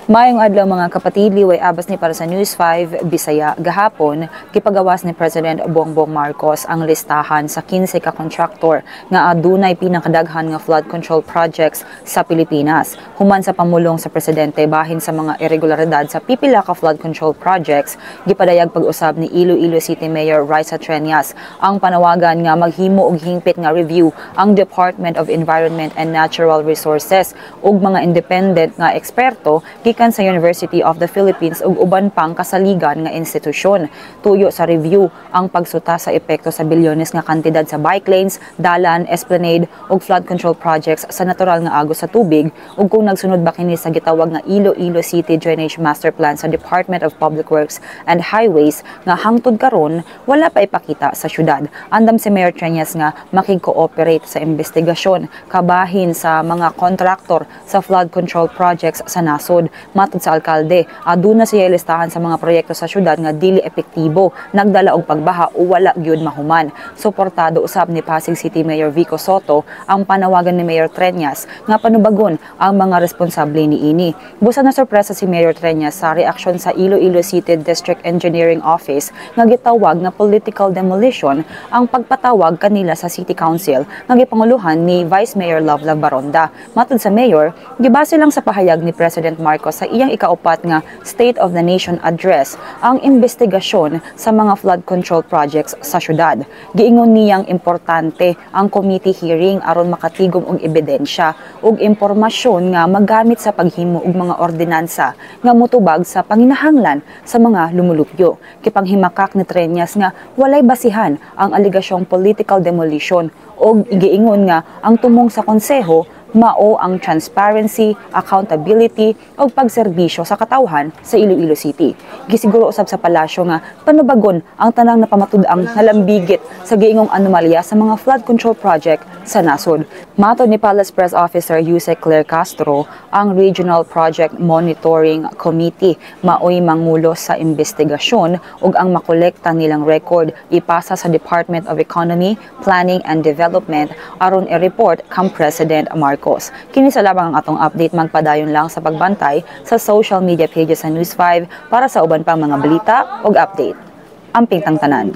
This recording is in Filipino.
Maayong adlaw mga kapatid, liway abas ni para sa News 5 Bisaya. Gahapon, gipagawas ni President Bongbong Marcos ang listahan sa 15 ka kontraktor nga adunay pinakadaghan nga flood control projects sa Pilipinas. Human sa pamulong sa presidente bahin sa mga irregularidad sa pipila ka flood control projects, gipadayag pag-usab ni Iloilo City Mayor Raisa Trias ang panawagan nga maghimo og hingpit nga review ang Department of Environment and Natural Resources ug mga independent nga eksperto gikan sa University of the Philippines ug uban pang kasaligan nga institusyon. Tuyo sa review ang pagsuta sa epekto sa bilyones nga kantidad sa bike lanes, dalan, esplanade ug flood control projects sa natural nga agos sa tubig ug kung nagsunod ba kini sa gitawag nga Iloilo City Drainage Master Plan sa Department of Public Works and Highways nga hangtod karon wala pa ipakita sa syudad. Andam si Mayor Trias nga makig-cooperate sa investigasyon kabahin sa mga kontraktor sa flood control projects sa nasod. Matod sa alkalde, aduna siya listahan sa mga proyekto sa syudad nga dili epektibo, nagdala og pagbaha o wala gyud mahuman. Suportado usab ni Pasig City Mayor Vico Soto ang panawagan ni Mayor Trias nga panubagon ang mga responsable niini. Busa na sorpresa si Mayor Trias sa reaksyon sa Iloilo City District Engineering Office nga gitawag nga political demolition ang pagpatawag kanila sa City Council nga gipanguluhan ni Vice Mayor Lovelove Baronda. Matod sa Mayor, gibase lang sa pahayag ni President Marcos sa iyang ikaupat nga State of the Nation Address ang investigasyon sa mga flood control projects sa syudad. Giingon niyang importante ang committee hearing aron makatigom og ebidensya ug impormasyon nga magamit sa paghimo og mga ordinansa nga motubag sa panginahanglan sa mga lumulupyo. Kipanghimakak ni Trias nga walay basihan ang aligasyong political demolition ug giingon nga ang tumong sa konseho mao ang transparency, accountability ug pagserbisyo sa katawhan sa Iloilo City. Gisiguro usab sa palasyo nga panubagon ang tanang napamatud-ang nalambigit sa giingong anomalya sa mga flood control project sa nasod. Matod ni Palace Press Officer Yusek Claire Castro, ang Regional Project Monitoring Committee maoy mangulo sa investigasyon ug ang makolekta nilang record ipasa sa Department of Economy, Planning and Development aron i-report kang President Marcos. Kini sa labang ang atong update, magpadayon lang sa pagbantay sa social media pages sa News 5 para sa uban pang mga balita ug update. Amping tang tanan.